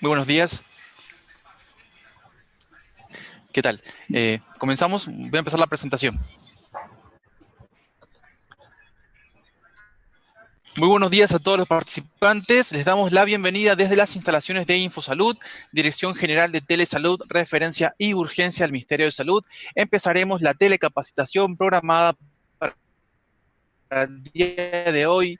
Muy buenos días. ¿Qué tal? Comenzamos. Voy a empezar la presentación. Muy buenos días a todos los participantes. Les damos la bienvenida desde las instalaciones de InfoSalud, Dirección General de Telesalud, Referencia y Urgencia al Ministerio de Salud. Empezaremos la telecapacitación programada para el día de hoy,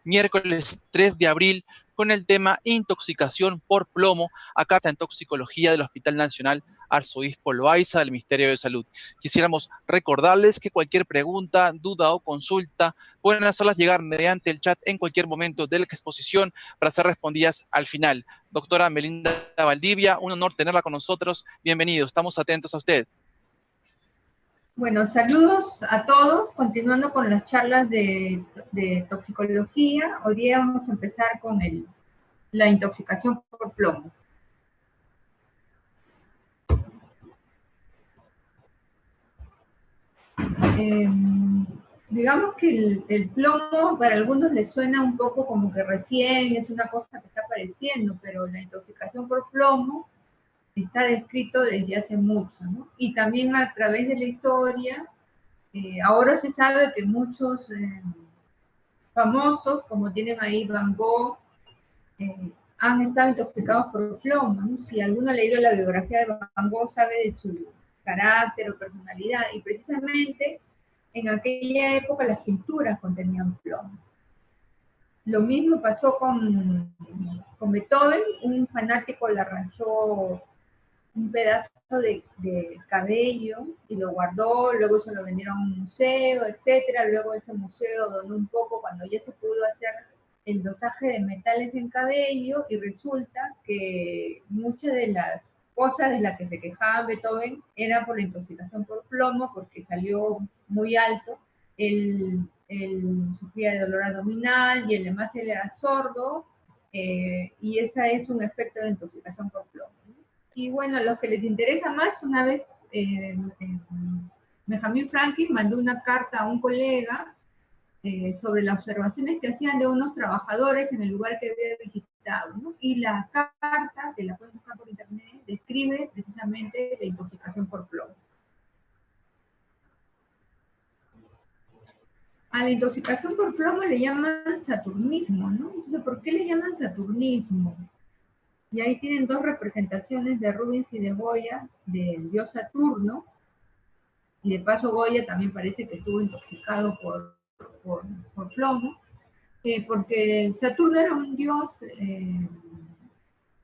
miércoles 3 de abril, con el tema intoxicación por plomo, a carta en toxicología del Hospital Nacional Arzobispo Loaiza del Ministerio de Salud. Quisiéramos recordarles que cualquier pregunta, duda o consulta pueden hacerlas llegar mediante el chat en cualquier momento de la exposición para ser respondidas al final. Doctora Melinda Valdivia, un honor tenerla con nosotros. Bienvenido, estamos atentos a usted. Bueno, saludos a todos. Continuando con las charlas de toxicología, hoy día vamos a empezar con la intoxicación por plomo. Digamos que el plomo para algunos les suena un poco como que recién es una cosa que está apareciendo, pero la intoxicación por plomo está descrito desde hace mucho, ¿no? Y también a través de la historia, ahora se sabe que muchos famosos, como tienen ahí Van Gogh, han estado intoxicados por plomo, ¿no? Si alguno ha leído la biografía de Van Gogh sabe de su carácter o personalidad, y precisamente en aquella época las pinturas contenían plomo. Lo mismo pasó con Beethoven. Un fanático le arrancó un pedazo de cabello y lo guardó, luego se lo vendieron a un museo, etcétera. Luego ese museo donó un poco cuando ya se pudo hacer el dosaje de metales en cabello, y resulta que muchas de las cosas de las que se quejaba Beethoven era por la intoxicación por plomo, porque salió muy alto. Él sufría de dolor abdominal y además él era sordo, y ese es un efecto de la intoxicación por plomo. Y bueno, a los que les interesa más, una vez Benjamin Franklin mandó una carta a un colega sobre las observaciones que hacían de unos trabajadores en el lugar que había visitado, ¿no? Y la carta, que la pueden buscar por internet, describe precisamente la intoxicación por plomo. A la intoxicación por plomo le llaman saturnismo, ¿no? Entonces, ¿por qué le llaman saturnismo? Y ahí tienen dos representaciones de Rubens y de Goya del dios Saturno. Y de paso Goya también parece que estuvo intoxicado por plomo, porque Saturno era un dios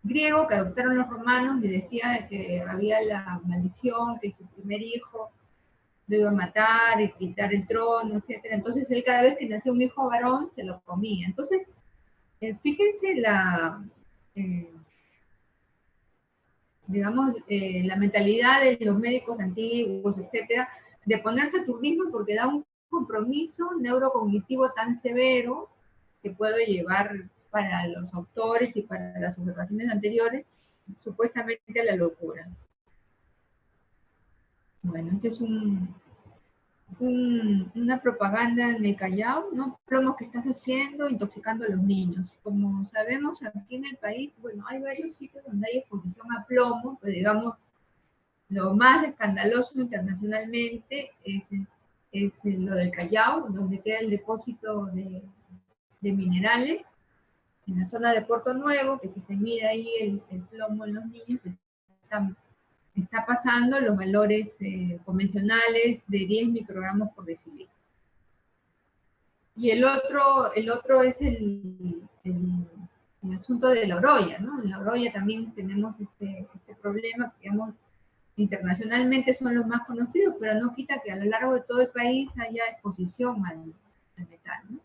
griego que adoptaron los romanos, y decía que había la maldición, que su primer hijo lo iba a matar y quitar el trono, etc. Entonces él, cada vez que nacía un hijo varón, se lo comía. Entonces, fíjense digamos, la mentalidad de los médicos antiguos, etcétera, de poner saturnismo, porque da un compromiso neurocognitivo tan severo que puede llevar para los autores y para las observaciones anteriores, supuestamente a la locura. Bueno, este es una propaganda en el Callao, ¿no? Plomos que estás haciendo, intoxicando a los niños. Como sabemos, aquí en el país, bueno, hay varios sitios donde hay exposición a plomo, pero digamos, lo más escandaloso internacionalmente es lo del Callao, donde queda el depósito de minerales, en la zona de Puerto Nuevo, que si se mide ahí el plomo en los niños, está pasando los valores convencionales de 10 microgramos por decilitro. Y el otro es el asunto de la Oroya, ¿no? En la Oroya también tenemos este problema, que digamos, internacionalmente son los más conocidos, pero no quita que a lo largo de todo el país haya exposición al metal, ¿no?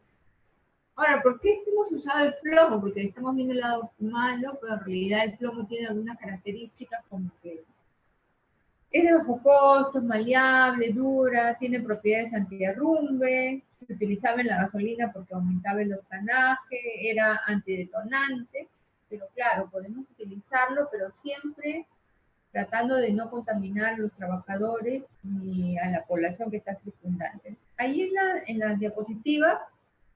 Ahora, ¿por qué hemos usado el plomo? Porque estamos viendo el lado malo, pero en realidad el plomo tiene algunas características como que es de bajo costo, es maleable, dura, tiene propiedades antiderrumbe, se utilizaba en la gasolina porque aumentaba el octanaje, era antidetonante, pero claro, podemos utilizarlo, pero siempre tratando de no contaminar a los trabajadores ni a la población que está circundante. Ahí en la diapositiva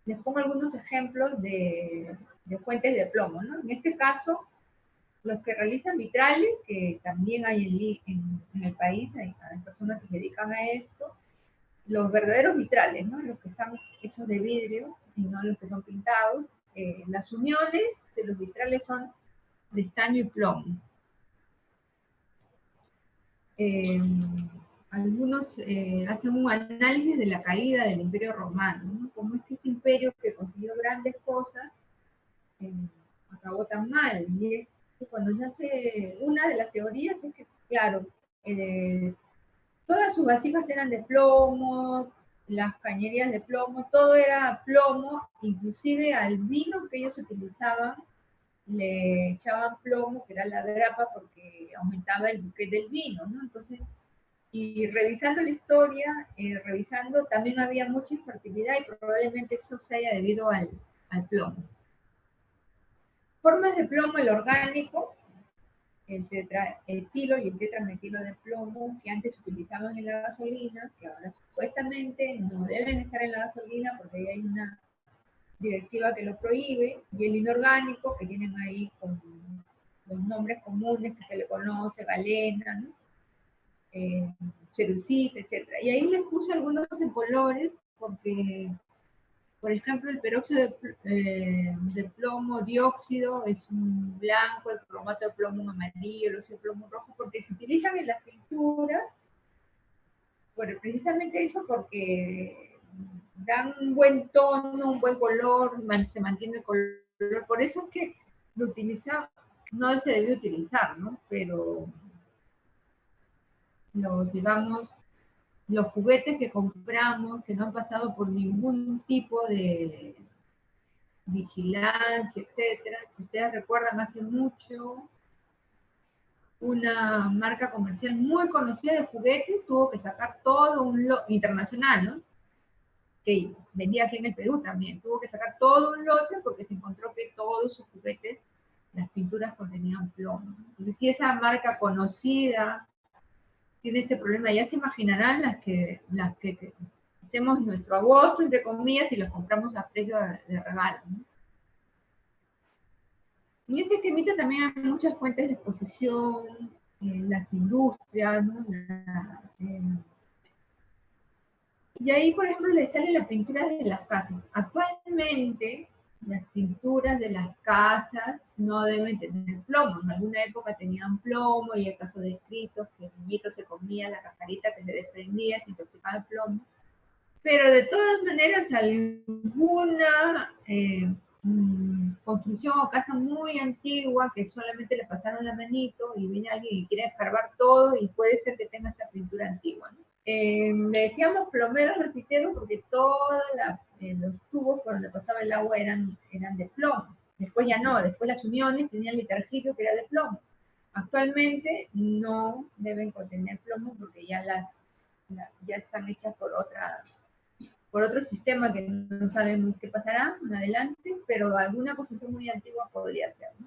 les pongo algunos ejemplos de fuentes de plomo, ¿no? En este caso, los que realizan vitrales, que también hay en el país, hay personas que se dedican a esto, los verdaderos vitrales, ¿no? Los que están hechos de vidrio y no los que son pintados. Las uniones de los vitrales son de estaño y plomo. Algunos hacen un análisis de la caída del Imperio Romano, ¿no? Cómo es que este imperio que consiguió grandes cosas acabó tan mal. Y es que cuando se hace una de las teorías es que, claro, todas sus vasijas eran de plomo, las cañerías de plomo, todo era plomo, inclusive al vino que ellos utilizaban le echaban plomo, que era la grapa, porque aumentaba el buque del vino, ¿no? Entonces, y revisando la historia, revisando, también había mucha infertilidad y probablemente eso se haya debido al plomo. Formas de plomo, el orgánico, el tetraetilo y el tetrametilo de plomo, que antes se utilizaban en la gasolina, que ahora supuestamente no deben estar en la gasolina porque hay una directiva que lo prohíbe, y el inorgánico, que tienen ahí con los nombres comunes que se le conoce, galena, ¿no? Cerucita, etc. Y ahí les puse algunos en colores, porque, por ejemplo, el peróxido de plomo dióxido es un blanco, el cromato de plomo un amarillo, el óxido de plomo un rojo, porque se utilizan en las pinturas, bueno, precisamente eso porque dan un buen tono, un buen color, se mantiene el color, por eso es que lo utiliza, no se debe utilizar, ¿no? Pero digamos, los juguetes que compramos, que no han pasado por ningún tipo de vigilancia, etcétera. Si ustedes recuerdan, hace mucho, una marca comercial muy conocida de juguetes tuvo que sacar todo un lote internacional, ¿no? Que vendía aquí en el Perú también, tuvo que sacar todo un lote porque se encontró que todos sus juguetes, las pinturas contenían plomo. Entonces, si esa marca conocida tiene este problema, ya se imaginarán las que hacemos nuestro agosto, entre comillas, y los compramos a precio de regalo, ¿no? En este esquemita también hay muchas fuentes de exposición, las industrias, ¿no? Y ahí, por ejemplo, le salen las pinturas de las casas. Actualmente, las pinturas de las casas no deben tener plomo. En alguna época tenían plomo y el caso de escritos que el niñito se comía la cascarita que se desprendía, se intoxicaba el plomo. Pero de todas maneras, alguna construcción o casa muy antigua que solamente le pasaron la manito y viene alguien y quiere escarbar todo y puede ser que tenga esta pintura antigua, ¿no? Le decíamos plomeros repiteros porque todos los tubos por donde pasaba el agua eran de plomo. Después ya no, después las uniones tenían litargito que era de plomo. Actualmente no deben contener plomo porque ya ya están hechas por otro sistema que no sabemos qué pasará en adelante, pero alguna construcción muy antigua podría ser, ¿no?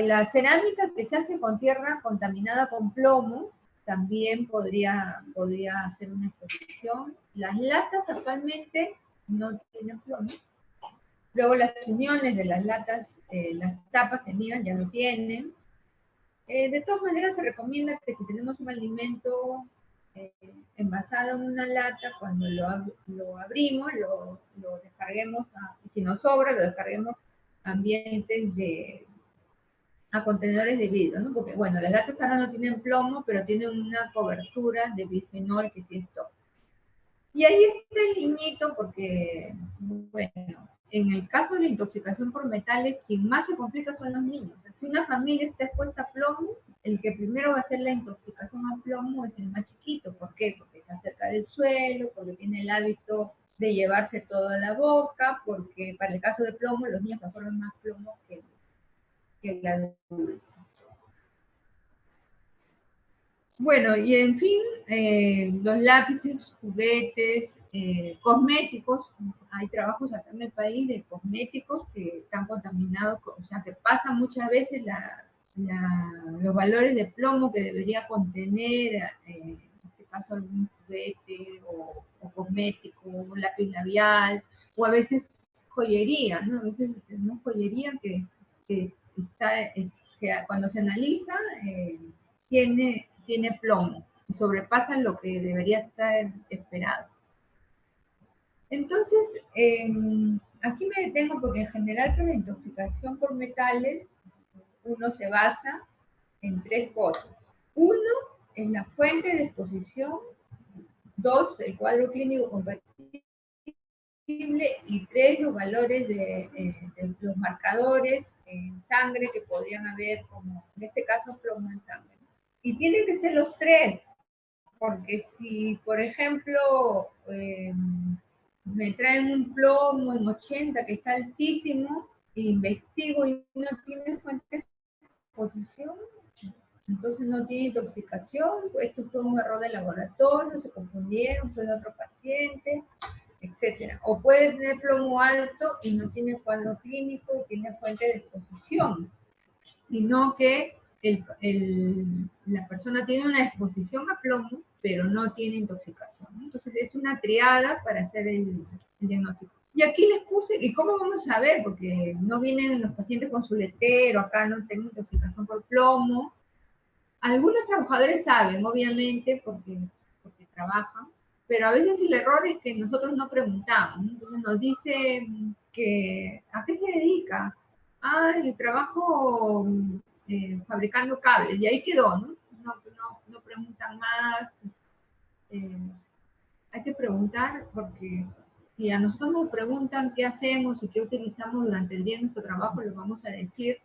La cerámica que se hace con tierra contaminada con plomo también podría hacer una exposición. Las latas actualmente no tienen plomo. Luego las uniones de las latas, las tapas tenían, ya no tienen. De todas maneras se recomienda que si tenemos un alimento envasado en una lata, cuando lo abrimos, lo descarguemos, y si nos sobra, lo descarguemos a ambientes a contenedores de vidrio, ¿no? Porque, bueno, las latas ahora no tienen plomo, pero tienen una cobertura de bifenol que sí es top. Y ahí está el niñito, porque, bueno, en el caso de la intoxicación por metales, quien más se complica son los niños. Si una familia está expuesta a plomo, el que primero va a hacer la intoxicación a plomo es el más chiquito. ¿Por qué? Porque está cerca del suelo, porque tiene el hábito de llevarse todo a la boca, porque para el caso de plomo, los niños absorben más plomo que el adulto. Bueno, y en fin, los lápices, juguetes, cosméticos, hay trabajos acá en el país de cosméticos que están contaminados, o sea, que pasan muchas veces los valores de plomo que debería contener, en este caso algún juguete o cosmético, un lápiz labial, o a veces joyería, ¿no? A veces tenemos joyería que cuando se analiza, tiene plomo, y sobrepasa lo que debería estar esperado. Entonces, aquí me detengo porque en general con la intoxicación por metales, uno se basa en tres cosas. Uno, en la fuente de exposición. Dos, el cuadro clínico compatible. Y tres, los valores de los marcadores en sangre que podrían haber, como en este caso plomo en sangre. Y tienen que ser los tres, porque si, por ejemplo, me traen un plomo en 80 que está altísimo, investigo y no tiene fuente de exposición, entonces no tiene intoxicación, esto fue un error de laboratorio, se confundieron, fue de otro paciente, etcétera. O puede tener plomo alto y no tiene cuadro clínico y tiene fuente de exposición, sino que la persona tiene una exposición a plomo, pero no tiene intoxicación. Entonces es una triada para hacer el diagnóstico. Y aquí les puse, ¿y cómo vamos a saber? Porque no vienen los pacientes con su letrero, acá no tengo intoxicación por plomo. Algunos trabajadores saben, obviamente, porque trabajan, pero a veces el error es que nosotros no preguntamos, ¿no? Entonces nos dice que, ¿a qué se dedica? Ah, yo trabajo fabricando cables, y ahí quedó, ¿no? No preguntan más. Hay que preguntar porque si a nosotros nos preguntan qué hacemos y qué utilizamos durante el día en nuestro trabajo, les vamos a decir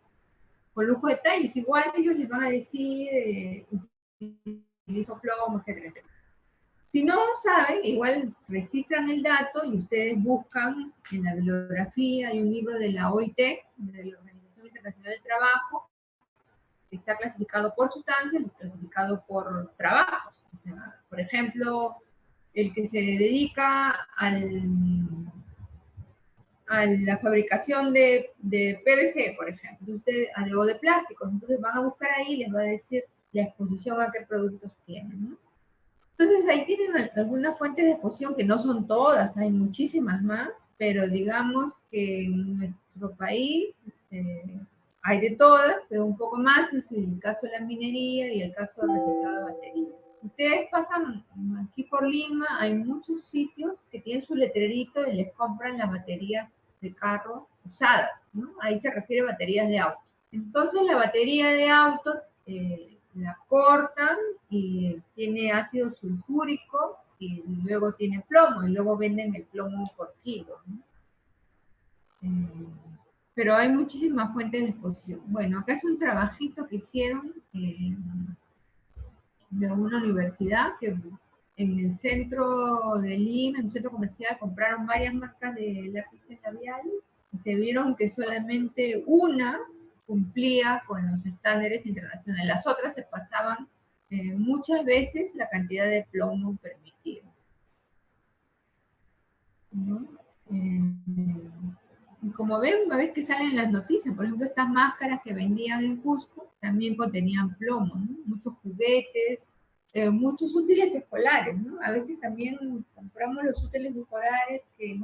con lujo de detalles. Igual ellos les van a decir, utilizo plomo, etcétera, etcétera. Si no saben, igual registran el dato y ustedes buscan en la bibliografía, hay un libro de la OIT, de la Organización Internacional del Trabajo, que está clasificado por sustancias y clasificado por trabajos. O sea, por ejemplo, el que se dedica a la fabricación de PVC, por ejemplo, o de plásticos, entonces van a buscar ahí y les va a decir la exposición a qué productos tienen, ¿no? Entonces ahí tienen algunas fuentes de exposición que no son todas, hay muchísimas más, pero digamos que en nuestro país hay de todas, pero un poco más es el caso de la minería y el caso del reciclado de baterías. Ustedes pasan aquí por Lima, hay muchos sitios que tienen su letrerito y les compran las baterías de carro usadas, ¿no? Ahí se refiere a baterías de auto. Entonces la batería de auto la cortan y tiene ácido sulfúrico y luego tiene plomo y luego venden el plomo por kilo, ¿no? Pero hay muchísimas fuentes de exposición. Bueno, acá es un trabajito que hicieron de una universidad que en el centro de Lima, en un centro comercial, compraron varias marcas de lápices labiales y se vieron que solamente una cumplía con los estándares internacionales. Las otras se pasaban muchas veces la cantidad de plomo permitida, ¿no? Y como ven, a ver que salen en las noticias, por ejemplo, estas máscaras que vendían en Cusco también contenían plomo, ¿no? Muchos juguetes, muchos útiles escolares, ¿no? A veces también compramos los útiles escolares que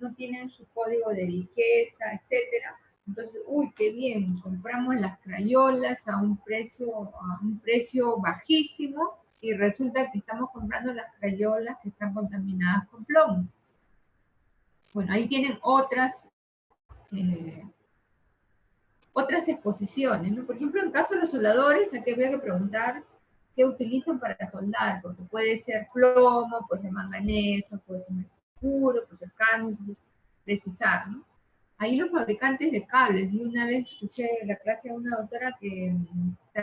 no tienen su código de lijeza, etcétera. Entonces, uy, qué bien, compramos las crayolas a un precio bajísimo y resulta que estamos comprando las crayolas que están contaminadas con plomo. Bueno, ahí tienen otras exposiciones, ¿no? Por ejemplo, en caso de los soldadores, aquí había que preguntar qué utilizan para soldar, porque puede ser plomo, puede ser manganeso, puede ser mercurio, puede ser cadmio, precisar, ¿no? Ahí los fabricantes de cables, y una vez escuché en la clase de una doctora que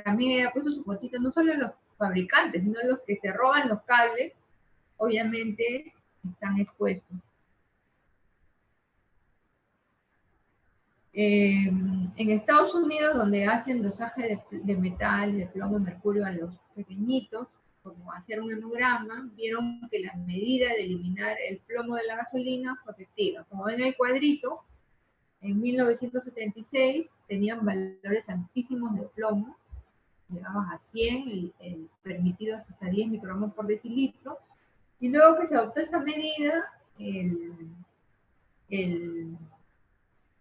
también había puesto su fotito, no solo los fabricantes, sino los que se roban los cables, obviamente están expuestos. En Estados Unidos, donde hacen dosaje de metal, de plomo, mercurio a los pequeñitos, como hacer un hemograma, vieron que la medida de eliminar el plomo de la gasolina fue efectiva. Como ven en el cuadrito, en 1976 tenían valores altísimos de plomo, llegamos a 100, el permitido hasta 10 microgramos por decilitro, y luego que se adoptó esta medida, el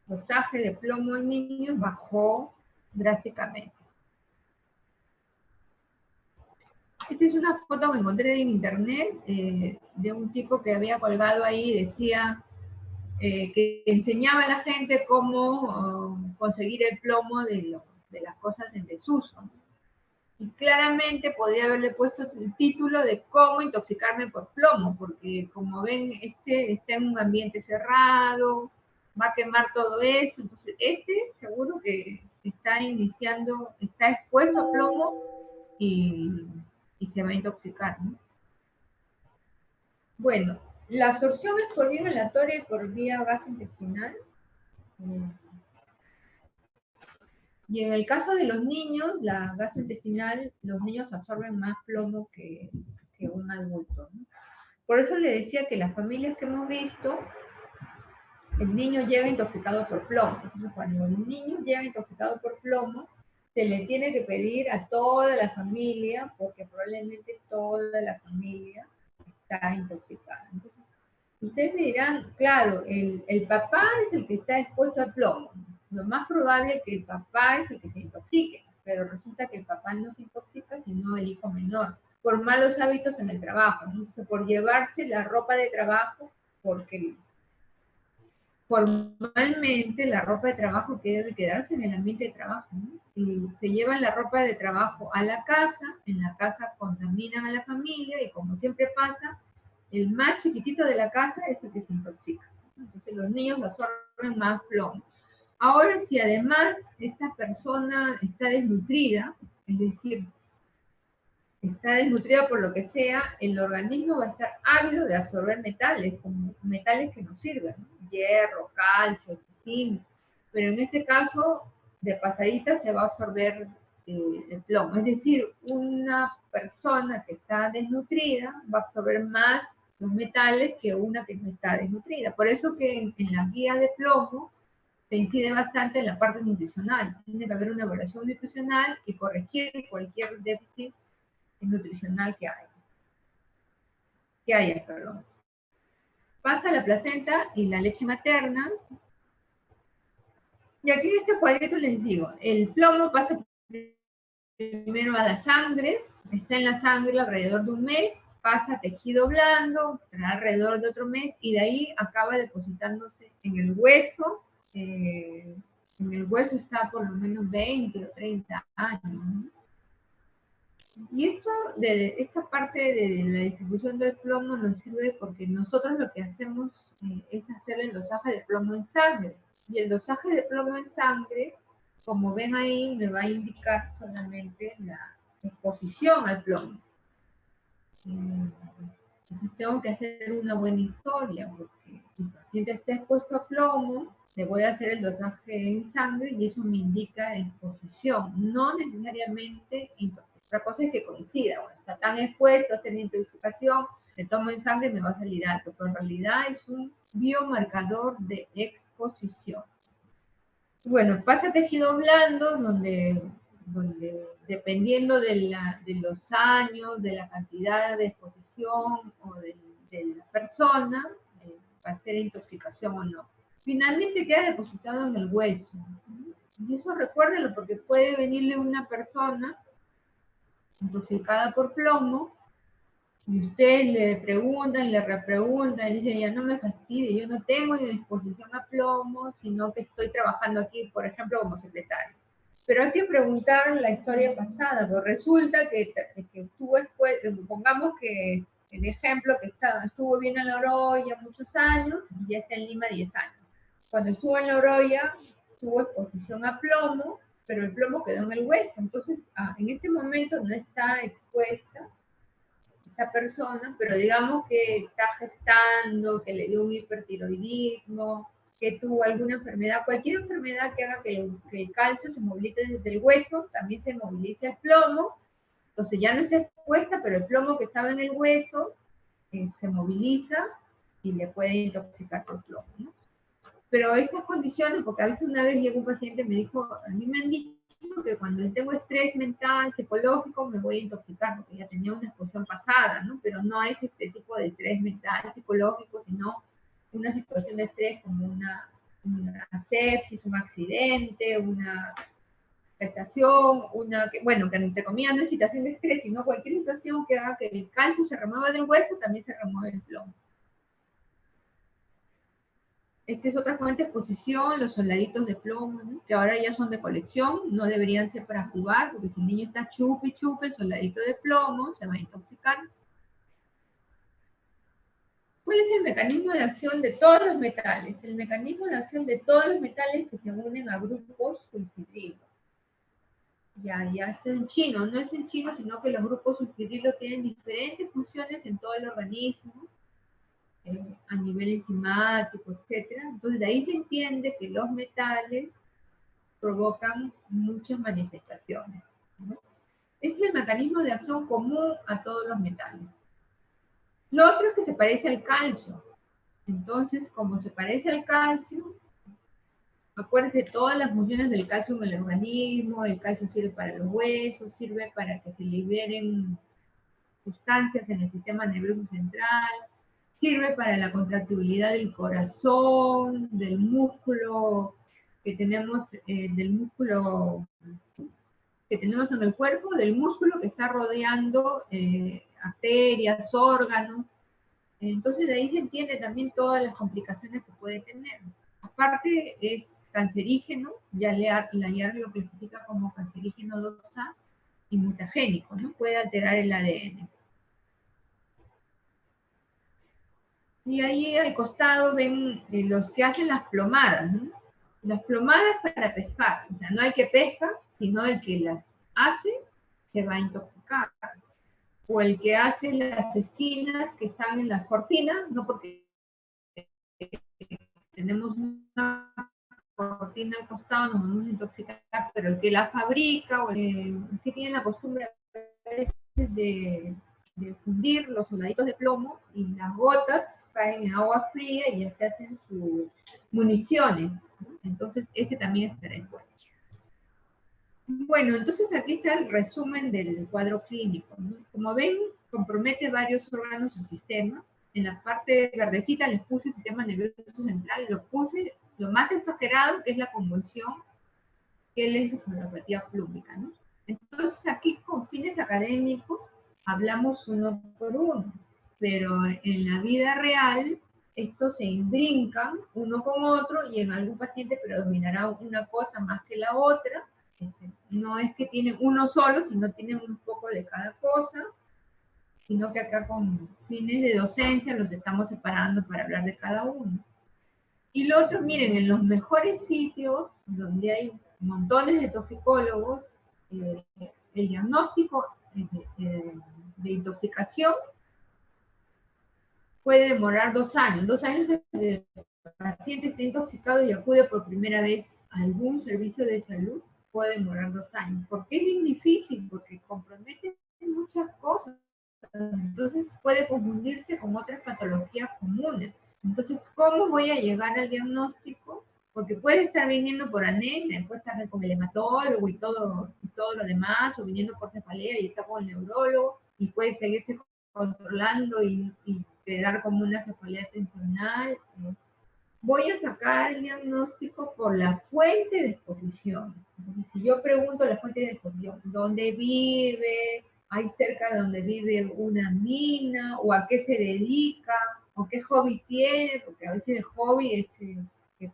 dosaje de plomo en niños bajó drásticamente. Esta es una foto que encontré en internet de un tipo que había colgado ahí, decía que enseñaba a la gente cómo conseguir el plomo de las cosas en desuso. Y claramente podría haberle puesto el título de cómo intoxicarme por plomo, porque como ven, este está en un ambiente cerrado, va a quemar todo eso, entonces seguro que está iniciando, está expuesto a plomo y se va a intoxicar, ¿no? Bueno, la absorción es por vía inhalatoria y por vía gastrointestinal. Y en el caso de los niños, la gastrointestinal, los niños absorben más plomo que un adulto, ¿no? Por eso le decía que las familias que hemos visto, el niño llega intoxicado por plomo. Entonces, cuando el niño llega intoxicado por plomo, se le tiene que pedir a toda la familia, porque probablemente toda la familia está intoxicada. Entonces, ustedes me dirán, claro, el papá es el que está expuesto al plomo. Lo más probable es que el papá es el que se intoxique, pero resulta que el papá no se intoxica, sino el hijo menor, por malos hábitos en el trabajo, ¿no? O sea, por llevarse la ropa de trabajo, porque formalmente la ropa de trabajo debe quedarse en el ambiente de trabajo, ¿no? Y se llevan la ropa de trabajo a la casa, en la casa contaminan a la familia y como siempre pasa, el más chiquitito de la casa es el que se intoxica. Entonces los niños absorben más plomo. Ahora, si además esta persona está desnutrida, es decir, está desnutrida por lo que sea, el organismo va a estar ávido de absorber metales, como metales que nos sirven, ¿no? Hierro, calcio, zinc, pero en este caso, de pasadita se va a absorber el plomo. Es decir, una persona que está desnutrida va a absorber más los metales que una que no está desnutrida. Por eso que en las guías de plomo se incide bastante en la parte nutricional. Tiene que haber una evaluación nutricional y corregir cualquier déficit nutricional que haya, perdón. Pasa la placenta y la leche materna. Y aquí en este cuadrito les digo, el plomo pasa primero a la sangre, está en la sangre alrededor de un mes, pasa a tejido blando, alrededor de otro mes, y de ahí acaba depositándose en el hueso. En el hueso está por lo menos 20 o 30 años, ¿no? Y esta parte de la distribución del plomo nos sirve porque nosotros lo que hacemos es hacer el dosaje de plomo en sangre. Y el dosaje de plomo en sangre, como ven ahí, me va a indicar solamente la exposición al plomo. Entonces tengo que hacer una buena historia, porque si el paciente está expuesto a plomo, le voy a hacer el dosaje en sangre y eso me indica exposición, no necesariamente intoxicación. Otra cosa es que coincida, bueno, está tan expuesto a hacer intoxicación, le tomo en sangre y me va a salir alto, pero en realidad es un biomarcador de exposición. Bueno, pasa a tejido blando, donde dependiendo de los años, de la cantidad de exposición o de la persona, va a ser intoxicación o no. Finalmente queda depositado en el hueso. Y eso recuérdenlo porque puede venirle una persona intoxicada por plomo y usted le preguntan y le repreguntan y dice, ya no me fastidie, yo no tengo ni disposición a plomo, sino que estoy trabajando aquí, por ejemplo, como secretario. Pero hay que preguntar la historia pasada, porque resulta que estuvo después, supongamos que el ejemplo que estuvo bien en La Oroya muchos años y ya está en Lima 10 años. Cuando estuvo en La Oroya tuvo exposición a plomo, pero el plomo quedó en el hueso. Entonces, en este momento no está expuesta esa persona, pero digamos que está gestando, que le dio un hipertiroidismo, que tuvo alguna enfermedad, cualquier enfermedad que haga que el calcio se movilice desde el hueso, también se moviliza el plomo, entonces ya no está expuesta, pero el plomo que estaba en el hueso se moviliza y le puede intoxicar por plomo, ¿no? Pero estas condiciones, porque a veces una vez llegó un paciente y me dijo, a mí me han dicho que cuando tengo estrés mental, psicológico, me voy a intoxicar, porque ya tenía una exposición pasada, ¿no? Pero no es este tipo de estrés mental, psicológico, sino una situación de estrés como una sepsis, un accidente, prestación, bueno, que entre comillas no es situación de estrés, sino cualquier situación que haga que el calcio se remueva del hueso, también se remueve el plomo. Esta es otra fuente de exposición, los soldaditos de plomo, ¿no? Que ahora ya son de colección, no deberían ser para jugar, porque si el niño está chupe y chupe el soldadito de plomo, se va a intoxicar. ¿Cuál es el mecanismo de acción de todos los metales? El mecanismo de acción de todos los metales que se unen a grupos sulfidrilos. Ya está en chino, no es en chino, sino que los grupos sulfidrilos tienen diferentes funciones en todo el organismo, a nivel enzimático, etc. Entonces, de ahí se entiende que los metales provocan muchas manifestaciones, ¿no? Ese es el mecanismo de acción común a todos los metales. Lo otro es que se parece al calcio. Entonces, como se parece al calcio, acuérdense todas las funciones del calcio en el organismo. El calcio sirve para los huesos, sirve para que se liberen sustancias en el sistema nervioso central, sirve para la contractibilidad del corazón, del músculo que tenemos, del músculo que tenemos en el cuerpo, del músculo que está rodeando arterias, órganos. Entonces de ahí se entiende también todas las complicaciones que puede tener. Aparte es cancerígeno, la IARC lo clasifica como cancerígeno 2A y mutagénico, ¿no? Puede alterar el ADN. Y ahí al costado ven los que hacen las plomadas, ¿no? Las plomadas para pescar, o sea, no el que pesca, sino el que las hace se va a intoxicar. O el que hace las esquinas que están en las cortinas, no porque tenemos una cortina al costado nos vamos a intoxicar, pero el que la fabrica o el que tiene la costumbre de fundir los soldaditos de plomo y las gotas caen en agua fría y ya se hacen sus municiones, ¿no? Entonces ese también estará en cuenta. Bueno, entonces aquí está el resumen del cuadro clínico, ¿no? Como ven, compromete varios órganos y sistemas. En la parte verdecita les puse el sistema nervioso central, lo puse lo más exagerado, que es la convulsión, que es la encefalopatía plúmica, ¿no? Entonces aquí con fines académicos hablamos uno por uno, pero en la vida real estos se imbrincan uno con otro y en algún paciente predominará una cosa más que la otra. No es que tienen uno solo, sino tienen un poco de cada cosa, sino que acá con fines de docencia los estamos separando para hablar de cada uno. Y lo otro, miren, en los mejores sitios donde hay montones de toxicólogos, el diagnóstico de intoxicación puede demorar 2 años. 2 años el paciente está intoxicado y acude por primera vez a algún servicio de salud, puede demorar 2 años. ¿Por qué es bien difícil? Porque compromete muchas cosas. Entonces puede confundirse con otras patologías comunes. Entonces, ¿cómo voy a llegar al diagnóstico? Porque puede estar viniendo por anemia, puede estar con el hematólogo y todo lo demás, o viniendo por cefalea y está con el neurólogo, y puede seguirse controlando y quedar como una cefalea tensional. Voy a sacar el diagnóstico por la fuente de exposición. Entonces, si yo pregunto la fuente de exposición, ¿dónde vive? ¿Hay cerca de donde vive una mina? ¿O a qué se dedica? ¿O qué hobby tiene? Porque a veces el hobby es que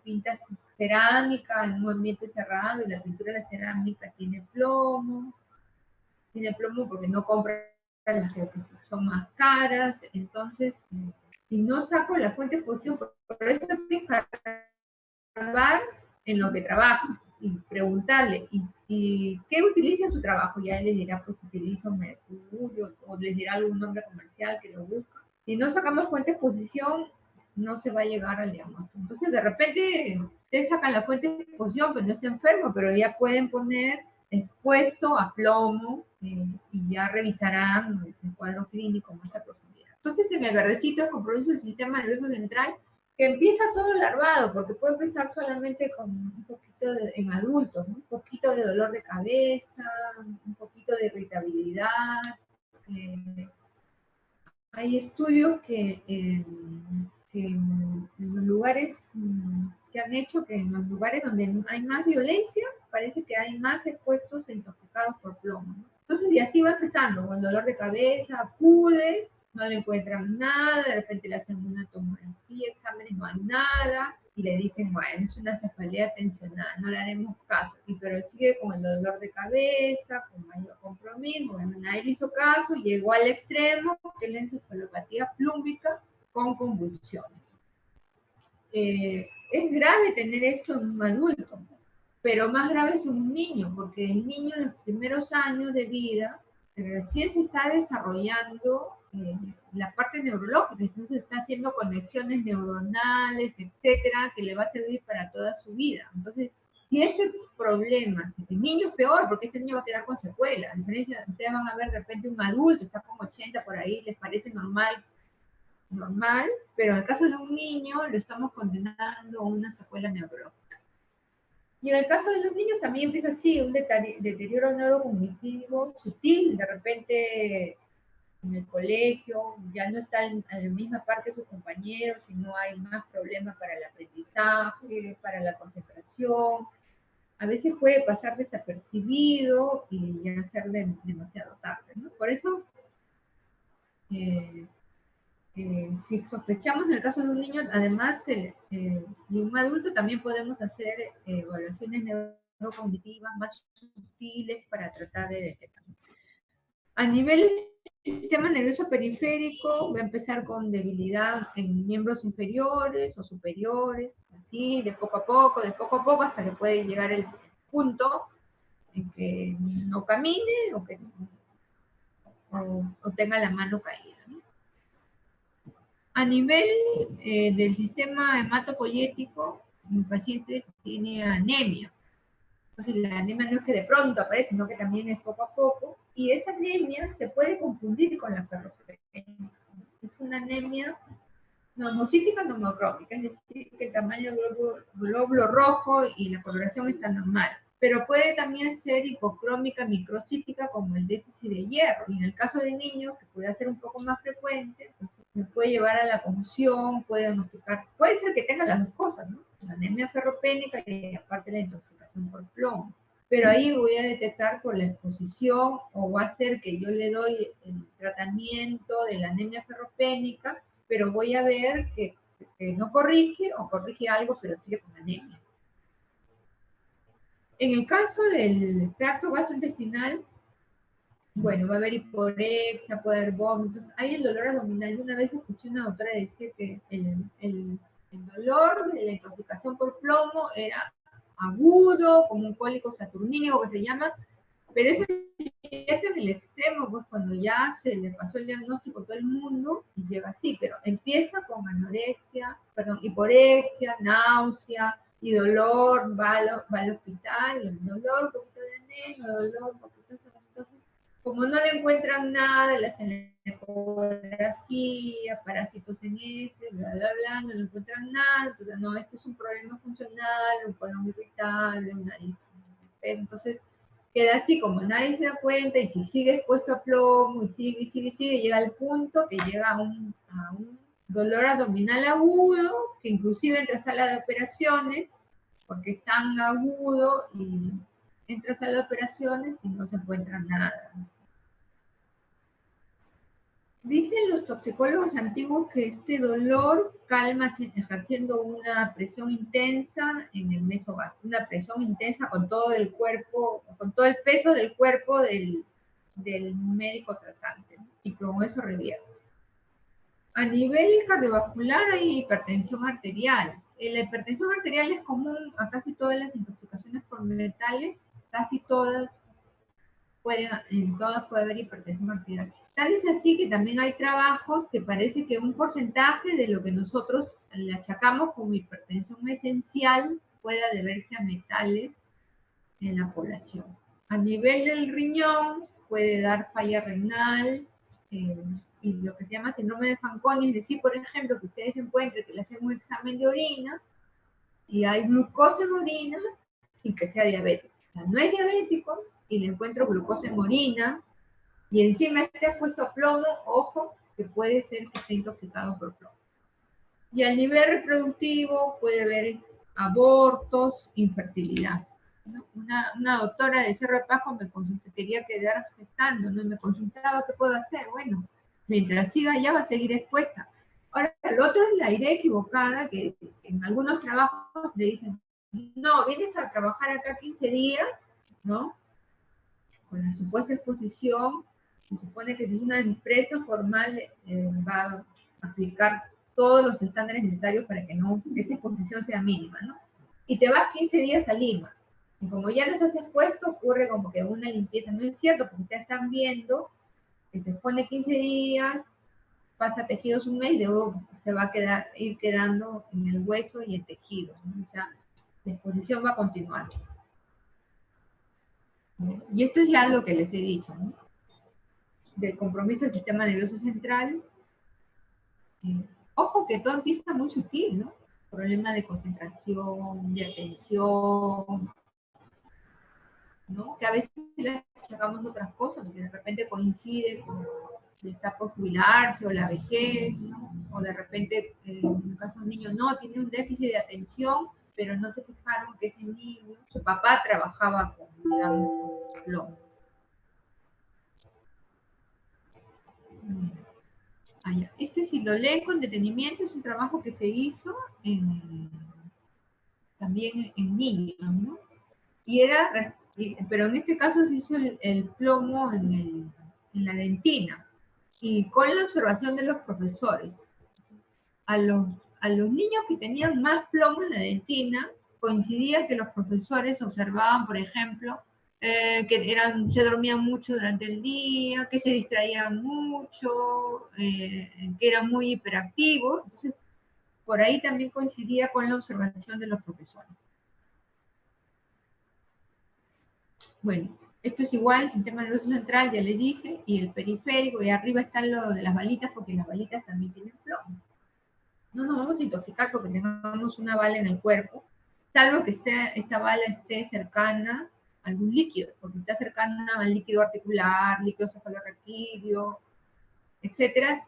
pinta cerámica en un ambiente cerrado y la pintura de la cerámica tiene plomo. Tiene plomo porque no compra las que son más caras. Entonces, si no saco la fuente de exposición, por eso hay que escarbar en lo que trabaja y preguntarle, ¿y qué utiliza en su trabajo? Ya él les dirá, pues utilizo mercurio, o les dirá algún nombre comercial que lo busca. Si no sacamos fuente de exposición, no se va a llegar al diagnóstico. Entonces, de repente, ustedes sacan la fuente de exposición, pero no está enfermo, pero ya pueden poner expuesto a plomo y ya revisarán el cuadro clínico más a profundidad. Entonces, en el verdecito, el compromiso del sistema nervioso central, que empieza todo larvado, porque puede empezar solamente con un poquito en adultos, ¿no? Un poquito de dolor de cabeza, un poquito de irritabilidad. Hay estudios que en los lugares que han hecho que en los lugares donde hay más violencia, parece que hay más expuestos e intoxicados por plomo, ¿no? Entonces, y así va empezando, con dolor de cabeza, acude, no le encuentran nada, de repente le hacen una tomografía, exámenes, no hay nada, y le dicen, bueno, es una cefalea tensional, no le haremos caso, pero sigue con el dolor de cabeza, con mayor compromiso, bueno, nadie le hizo caso, llegó al extremo, que es la encefalopatía plúmbica con convulsiones. Es grave tener esto en un adulto, pero más grave es un niño, porque el niño en los primeros años de vida recién se está desarrollando la parte neurológica, entonces está haciendo conexiones neuronales, etcétera, que le va a servir para toda su vida. Entonces, si este problema, si el niño es peor, porque este niño va a quedar con secuelas, a diferencia, ustedes van a ver de repente un adulto, está con 80 por ahí, les parece normal, pero en el caso de un niño lo estamos condenando a una secuela neurológica. Y en el caso de los niños también empieza así, un deterioro neurocognitivo sutil, de repente en el colegio ya no están a la misma par que sus compañeros, sino hay más problemas para el aprendizaje, para la concentración. A veces puede pasar desapercibido y ya ser demasiado tarde, ¿no? Por eso, si sospechamos en el caso de un niño, además de un adulto, también podemos hacer evaluaciones neurocognitivas más sutiles para tratar de detectar. A nivel sistema nervioso periférico, va a empezar con debilidad en miembros inferiores o superiores, así, de poco a poco, hasta que puede llegar el punto en que no camine o tenga la mano caída, ¿no? A nivel del sistema hematopoyético, el paciente tiene anemia. Entonces la anemia no es que de pronto aparece, sino que también es poco a poco. Y esta anemia se puede confundir con la ferropenia. Es una anemia normocítica normocrómica, es decir, que el tamaño del glóbulo rojo y la coloración está normal. Pero puede también ser hipocrómica microcítica como el déficit de hierro. Y en el caso de niños, que puede ser un poco más frecuente, pues, puede llevar a la confusión, puede diagnosticar, puede ser que tenga las dos cosas, ¿no? La anemia ferropénica y aparte la intoxicación por plomo. Pero ahí voy a detectar por la exposición o va a ser que yo le doy el tratamiento de la anemia ferropénica, pero voy a ver que no corrige o corrige algo, pero sigue con anemia. En el caso del tracto gastrointestinal, bueno, va a haber hiporexia, puede haber vómitos, hay el dolor abdominal. Una vez escuché a una doctora decir que el dolor de la intoxicación por plomo era agudo, como un cólico saturnínico que se llama, pero eso es en el extremo, pues cuando ya se le pasó el diagnóstico a todo el mundo y llega así, pero empieza con anorexia, hiporexia, náusea y dolor, va al hospital, y el dolor, poquito de anemia, dolor, poquito de... Entonces, como no le encuentran nada, le hacen la ecografía, parásitos en ese, bla, bla, bla, no le encuentran nada, entonces no, esto es un problema funcional, un colon irritable, una diabetes. Entonces, queda así, como nadie se da cuenta, y si sigue expuesto a plomo, y sigue, llega al punto que llega a un dolor abdominal agudo, que inclusive entra a sala de operaciones, porque es tan agudo, y entra a sala de operaciones y no se encuentra nada. Dicen los toxicólogos antiguos que este dolor calma ejerciendo una presión intensa en el mesogástrico, una presión intensa con todo el cuerpo, con todo el peso del cuerpo del médico tratante, ¿no? Y con eso revierte. A nivel cardiovascular hay hipertensión arterial. La hipertensión arterial es común a casi todas las intoxicaciones por metales, casi todas en todas puede haber hipertensión arterial. Tal es así que también hay trabajos que parece que un porcentaje de lo que nosotros le achacamos como hipertensión esencial pueda deberse a metales en la población. A nivel del riñón puede dar falla renal y lo que se llama síndrome de Fanconi, es decir, por ejemplo, que ustedes encuentren que le hacen un examen de orina y hay glucosa en orina sin que sea diabético. O sea, no es diabético y le encuentro glucosa en orina y encima esté expuesto a plomo, ojo, que puede ser que esté intoxicado por plomo. Y a nivel reproductivo puede haber abortos, infertilidad. ¿no? Una doctora de Cerro de Pasco me consultó, quería quedar gestando, ¿no? Y me consultaba qué puedo hacer. Bueno, mientras siga allá va a seguir expuesta. Ahora, lo otro es la idea equivocada, que en algunos trabajos le dicen, no, vienes a trabajar acá 15 días, ¿no? Con la supuesta exposición, se supone que si es una empresa formal, va a aplicar todos los estándares necesarios para que no, esa exposición sea mínima, ¿no? Y te vas 15 días a Lima. Y como ya no estás expuesto, ocurre como que una limpieza. No es cierto, porque ustedes están viendo que se expone 15 días, pasa tejidos un mes, y luego se va a ir quedando en el hueso y el tejido, ¿no? O sea, la exposición va a continuar. Y esto es ya lo que les he dicho, ¿no? Del compromiso del sistema nervioso central. Ojo que todo empieza muy sutil, ¿no? Problema de concentración, de atención, ¿no? Que a veces le sacamos otras cosas, porque de repente coincide con el está por jubilarse o la vejez, ¿no? O de repente, en un caso un niño no, tiene un déficit de atención, pero no se fijaron que ese niño, su papá trabajaba con, digamos, con plomo. Este, si lo leen con detenimiento, es un trabajo que se hizo también en niños, ¿no? Y era, pero en este caso se hizo el plomo en la dentina y con la observación de los profesores. A los niños que tenían más plomo en la dentina, coincidía que los profesores observaban, por ejemplo, que se dormían mucho durante el día, que se distraían mucho, que eran muy hiperactivos. Entonces, por ahí también coincidía con la observación de los profesores. Bueno, esto es igual, el sistema nervioso central, ya les dije, y el periférico, y arriba está lo de las balitas, porque las balitas también tienen plomo. No nos vamos a intoxicar porque tengamos una bala en el cuerpo, salvo que esta bala esté cercana a algún líquido, porque está cercana al líquido articular, líquido cefalorraquídeo, etcétera,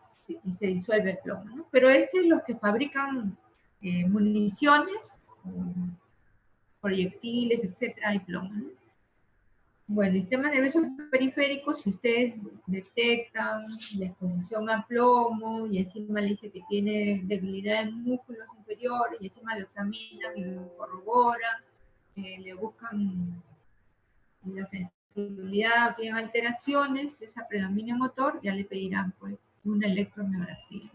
y se disuelve el plomo, ¿no? Pero los que fabrican municiones, proyectiles, etcétera, hay plomo, ¿no? Bueno, el sistema nervioso periférico, si ustedes detectan la exposición a plomo y encima le dice que tiene debilidad en músculos inferiores y encima lo examinan y lo corroboran, le buscan la sensibilidad o tienen alteraciones, esa predominio motor, ya le pedirán pues una electromiografía.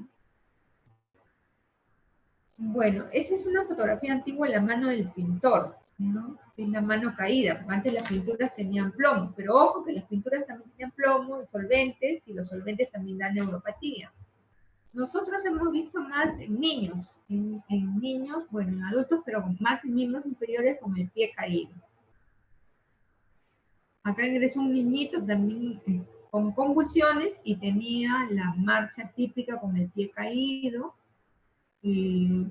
Bueno, esa es una fotografía antigua de la mano del pintor, ¿no? Es la mano caída, porque antes las pinturas tenían plomo, pero ojo que las pinturas también tenían plomo, solventes, y los solventes también dan neuropatía. Nosotros hemos visto más en niños, en niños, bueno, en adultos, pero más en miembros inferiores con el pie caído. Acá ingresó un niñito también con convulsiones y tenía la marcha típica con el pie caído, y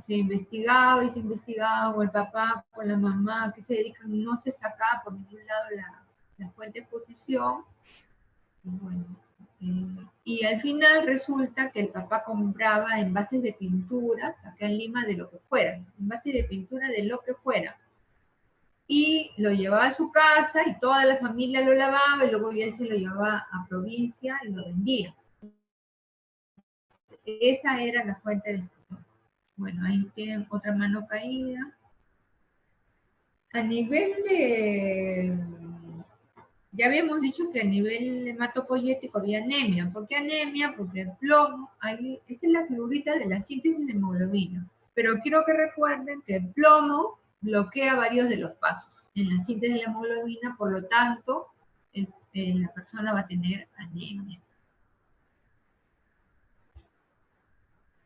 se investigaba y se investigaba, o el papá con la mamá que se dedican, no se sacaba por ningún lado la fuente de exposición. Y bueno, y al final resulta que el papá compraba envases de pinturas, acá en Lima, de lo que fuera, envases de pintura de lo que fuera. Y lo llevaba a su casa y toda la familia lo lavaba y luego ya él se lo llevaba a provincia y lo vendía. Esa era la fuente de exposición. Bueno, ahí tienen otra mano caída. A nivel de... Ya habíamos dicho que a nivel hematopoyético había anemia. ¿Por qué anemia? Porque el plomo, ahí, esa es la figurita de la síntesis de hemoglobina. Pero quiero que recuerden que el plomo bloquea varios de los pasos en la síntesis de la hemoglobina, por lo tanto, la persona va a tener anemia.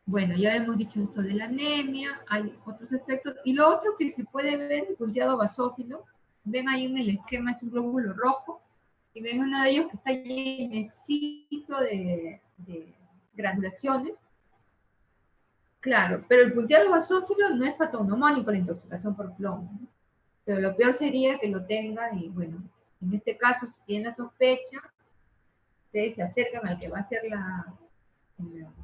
Bueno, ya hemos dicho esto de la anemia, hay otros efectos. Y lo otro que se puede ver, el punteado basófilo, ven ahí en el esquema, es un glóbulo rojo, y ven uno de ellos que está llenecito de granulaciones. Claro, pero el punteado basófilo no es patognomónico la intoxicación por plomo, ¿no? Pero lo peor sería que lo tenga y bueno, en este caso, si tiene la sospecha, ustedes se acercan al que va a hacer la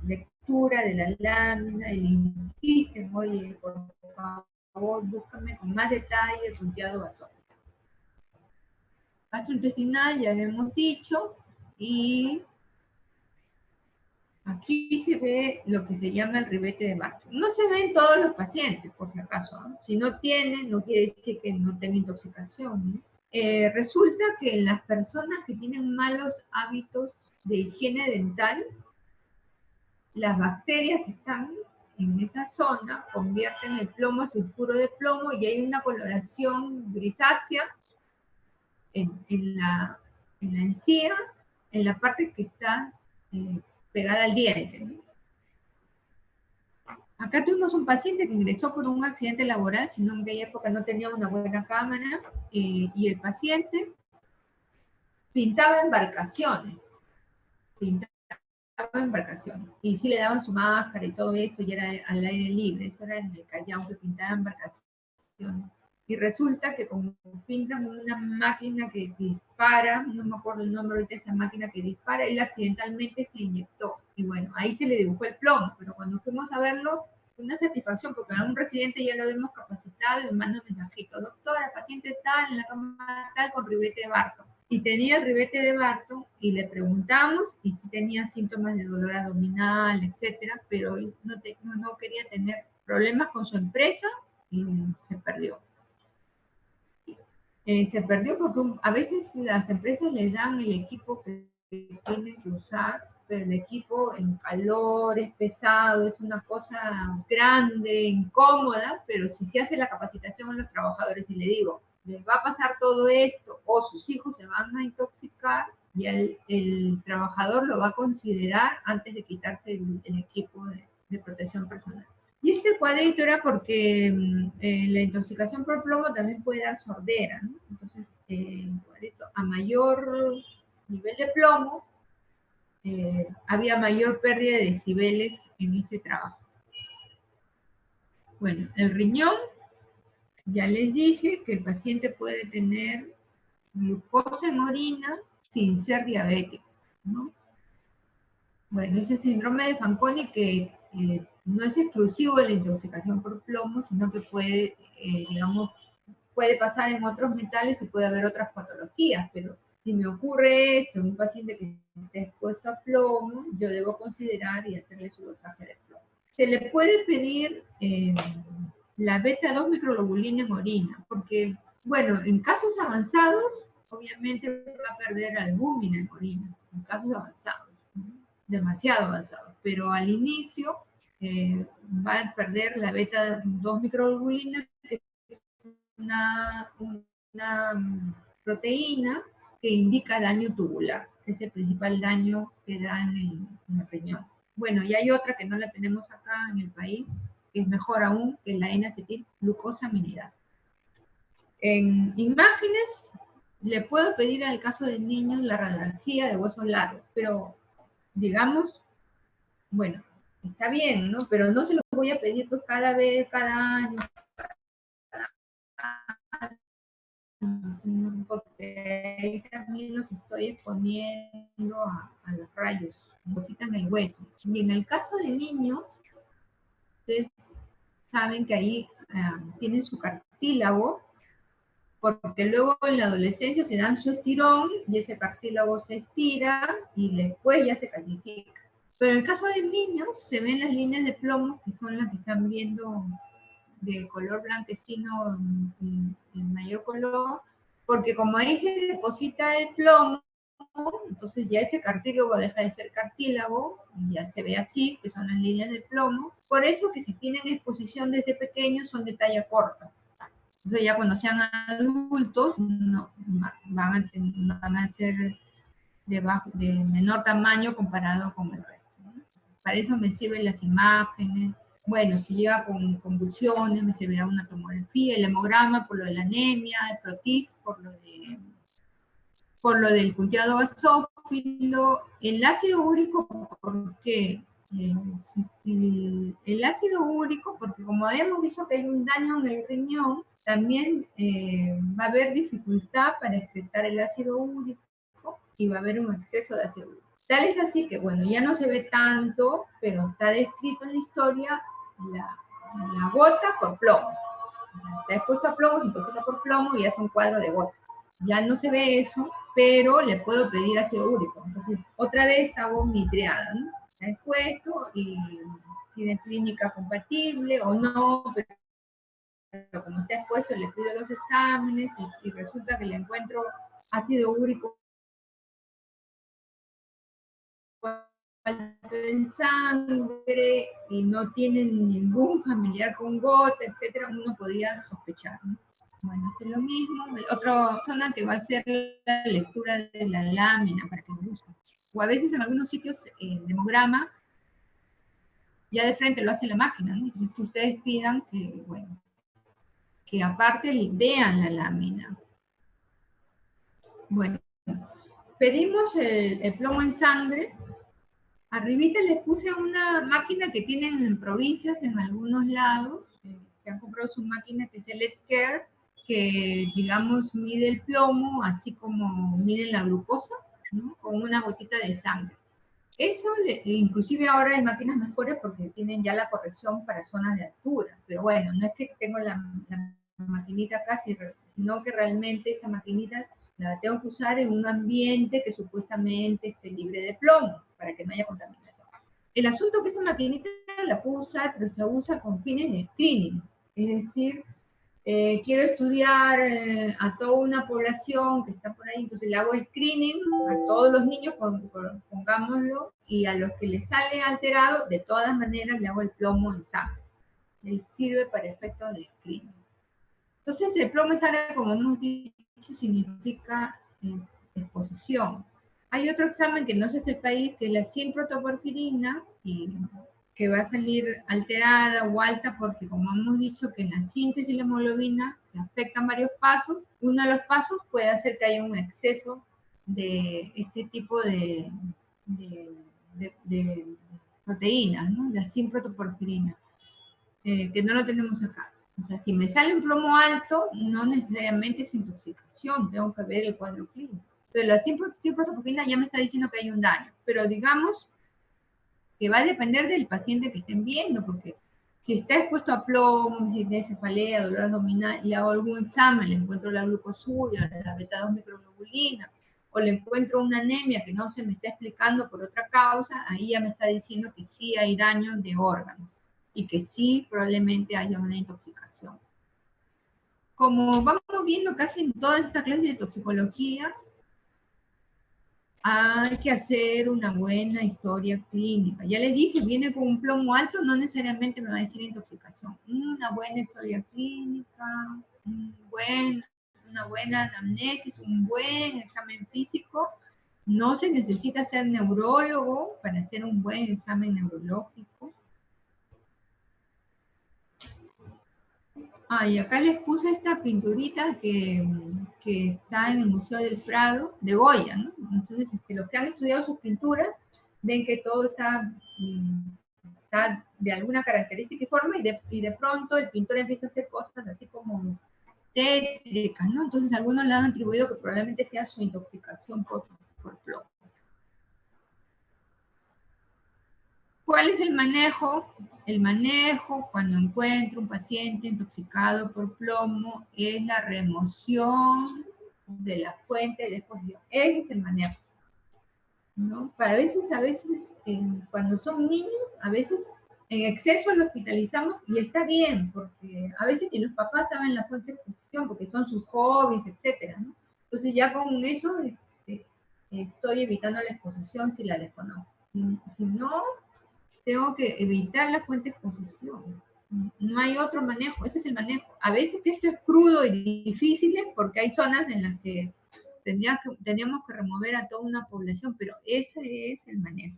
lectura de la lámina y le insisten, oye, por favor, búscame con más detalle el punteado basófilo. gastrointestinal, ya hemos dicho, y aquí se ve lo que se llama el ribete de Barton. No se ve en todos los pacientes, por si acaso, ¿no? Si no tienen, no quiere decir que no tenga intoxicación, ¿no? Resulta que las personas que tienen malos hábitos de higiene dental, las bacterias que están en esa zona convierten el plomo a sulfuro de plomo y hay una coloración grisácea en la encía, en la parte que está pegada al diente, ¿no? Acá tuvimos un paciente que ingresó por un accidente laboral, sino en aquella época no tenía una buena cámara, y el paciente pintaba embarcaciones, y sí le daban su máscara y todo esto, y era al aire libre, eso era en el Callao que pintaba embarcaciones. Y resulta que como pintan una máquina que dispara, no me acuerdo el nombre ahorita de esa máquina que dispara, él accidentalmente se inyectó. Y bueno, ahí se le dibujó el plomo, pero cuando fuimos a verlo, fue una satisfacción, porque a un residente ya lo habíamos capacitado y me manda un mensajito: doctora, paciente tal, en la cama tal, con ribete de Barton. Y tenía el ribete de Barton, y le preguntamos, y si tenía síntomas de dolor abdominal, etcétera, pero él no quería tener problemas con su empresa, y se perdió. Se perdió porque a veces las empresas les dan el equipo que tienen que usar, pero el equipo en calor es pesado, es una cosa grande, incómoda, pero si se hace la capacitación a los trabajadores y le digo, les va a pasar todo esto o sus hijos se van a intoxicar, y el trabajador lo va a considerar antes de quitarse el equipo de protección personal. Y este cuadrito era porque la intoxicación por plomo también puede dar sordera, ¿no? Entonces, el cuadrito, a mayor nivel de plomo, había mayor pérdida de decibeles en este trabajo. Bueno, el riñón, ya les dije que el paciente puede tener glucosa en orina sin ser diabético, ¿no? Bueno, ese síndrome de Fanconi que no es exclusivo de la intoxicación por plomo, sino que puede, digamos, puede pasar en otros metales y puede haber otras patologías, pero si me ocurre esto en un paciente que está expuesto a plomo, yo debo considerar y hacerle su dosaje de plomo. Se le puede pedir la beta-2 microglobulina en orina, porque, bueno, en casos avanzados, obviamente va a perder albúmina en orina, en casos avanzados, ¿no? Demasiado avanzados, pero al inicio va a perder la beta-2 microglobulina, que es una proteína que indica daño tubular, que es el principal daño que da en el riñón. Bueno, y hay otra que no la tenemos acá en el país, que es mejor aún, que la N-acetilglucosaminidasa. En imágenes, le puedo pedir al caso del niño la radiografía de huesos largos, pero digamos, bueno, está bien, ¿no? Pero no se lo voy a pedir pues cada vez, cada año, porque ahí también los estoy exponiendo a los rayos, depositan el hueso. Y en el caso de niños, ustedes saben que ahí tienen su cartílago, porque luego en la adolescencia se dan su estirón y ese cartílago se estira y después ya se calcifica. Pero en el caso de niños se ven las líneas de plomo, que son las que están viendo de color blanquecino en mayor color, porque como ahí se deposita el plomo, entonces ya ese cartílago deja de ser cartílago y ya se ve así, que son las líneas de plomo. Por eso que si tienen exposición desde pequeños son de talla corta. Entonces ya cuando sean adultos no, van a ser de menor tamaño comparado con el resto, ¿no? Para eso me sirven las imágenes. Bueno, si llega con convulsiones, me servirá una tomografía, el hemograma por lo de la anemia, el protis por lo del punteado basófilo, el ácido úrico, porque el ácido úrico, porque como habíamos visto que hay un daño en el riñón, también va a haber dificultad para excretar el ácido úrico y va a haber un exceso de ácido úrico. Tal es así que, bueno, ya no se ve tanto, pero está descrito en la historia la gota por plomo. Está expuesto a plomo, se intoxica por plomo y hace un cuadro de gota. ya no se ve eso, pero le puedo pedir ácido úrico. Entonces, otra vez hago mi triada, ¿no? Está expuesto y tiene clínica compatible o no, pero como está expuesto le pido los exámenes y resulta que le encuentro ácido úrico en sangre y no tienen ningún familiar con gota, etcétera, uno podría sospechar, ¿no? Bueno, esto es lo mismo. Otra persona que va a hacer la lectura de la lámina para que lo busquen. O a veces en algunos sitios de hemograma, ya de frente lo hace la máquina, ¿no? Entonces que ustedes pidan que, bueno, que aparte vean la lámina. Bueno, pedimos el plomo en sangre. Arribita les puse una máquina que tienen en provincias en algunos lados, que han comprado su máquina que es el Care, que digamos mide el plomo, así como mide la glucosa, ¿no? Con una gotita de sangre. Eso, inclusive ahora hay máquinas mejores porque tienen ya la corrección para zonas de altura, pero bueno, no es que tengo la maquinita casi, sino que realmente esa maquinita la tengo que usar en un ambiente que supuestamente esté libre de plomo, para que no haya contaminación. El asunto es que esa maquinita la puedo usar, pero se usa con fines de screening, es decir, quiero estudiar a toda una población que está por ahí, entonces le hago el screening a todos los niños, pongámoslo, y a los que les sale alterado, de todas maneras le hago el plomo en sangre. Él sirve para efectos de screening. Entonces, el plomo en sangre, como hemos dicho, significa exposición. Hay otro examen que no sé si es el país, que es la 100-protoporfirina, y que va a salir alterada o alta porque, como hemos dicho, que en la síntesis de la hemoglobina se afectan varios pasos. Uno de los pasos puede hacer que haya un exceso de este tipo de proteínas, ¿no? La 100-protoporfirina, que no lo tenemos acá. O sea, si me sale un plomo alto, no necesariamente es intoxicación, tengo que ver el cuadro clínico. Pero la 100-protoporfirina ya me está diciendo que hay un daño. Pero digamos que va a depender del paciente que estén viendo, porque si está expuesto a plomo, si tiene cefalea, dolor abdominal, le hago algún examen, le encuentro la glucosuria, la beta-2 microglobulina, o le encuentro una anemia que no se me está explicando por otra causa, ahí ya me está diciendo que sí hay daño de órganos y que sí probablemente haya una intoxicación. Como vamos viendo casi en toda esta clase de toxicología, hay que hacer una buena historia clínica. Ya les dije, viene con un plomo alto, no necesariamente me va a decir intoxicación. Una buena historia clínica, una buena anamnesis, un buen examen físico. No se necesita ser neurólogo para hacer un buen examen neurológico. Y acá les puse esta pinturita que está en el Museo del Prado, de Goya, ¿no? Entonces, los que han estudiado sus pinturas, ven que todo está de alguna característica y forma, y de pronto el pintor empieza a hacer cosas así como tétricas, ¿no? Entonces, algunos le han atribuido que probablemente sea su intoxicación por plomo. ¿Cuál es el manejo? El manejo cuando encuentro un paciente intoxicado por plomo es la remoción de la fuente de exposición. Ese es el manejo, ¿no? A veces, cuando son niños, a veces en exceso lo hospitalizamos y está bien, porque a veces ni los papás saben la fuente de exposición, porque son sus hobbies, etcétera, ¿no? Entonces ya con eso estoy evitando la exposición si la desconozco. Si no, tengo que evitar la fuente de exposición. No hay otro manejo, ese es el manejo. A veces que esto es crudo y difícil porque hay zonas en las que teníamos que remover a toda una población, pero ese es el manejo.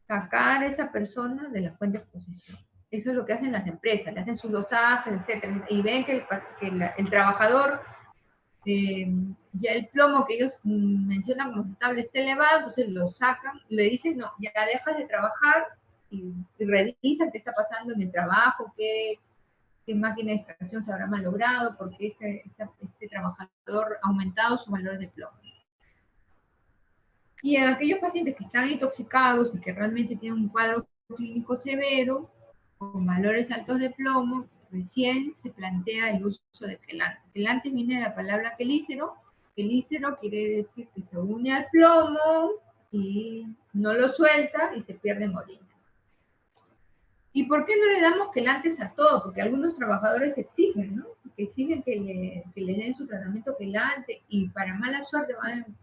Sacar a esa persona de la fuente de exposición. Eso es lo que hacen las empresas, le hacen sus dosajes, etc. Y ven que el trabajador, ya el plomo que ellos mencionan como estable está elevado, entonces lo sacan, le dicen, no, ya dejas de trabajar, y revisan qué está pasando en el trabajo, qué máquina de extracción se habrá malogrado, porque este trabajador ha aumentado su valor de plomo. Y en aquellos pacientes que están intoxicados y que realmente tienen un cuadro clínico severo, con valores altos de plomo, recién se plantea el uso de quelantes. Quelantes viene de la palabra quelícero, Quelícero quiere decir que se une al plomo y no lo suelta y se pierde en orina. ¿Y por qué no le damos quelantes a todo? Porque algunos trabajadores exigen, ¿no? Exigen que le den su tratamiento quelante y para mala suerte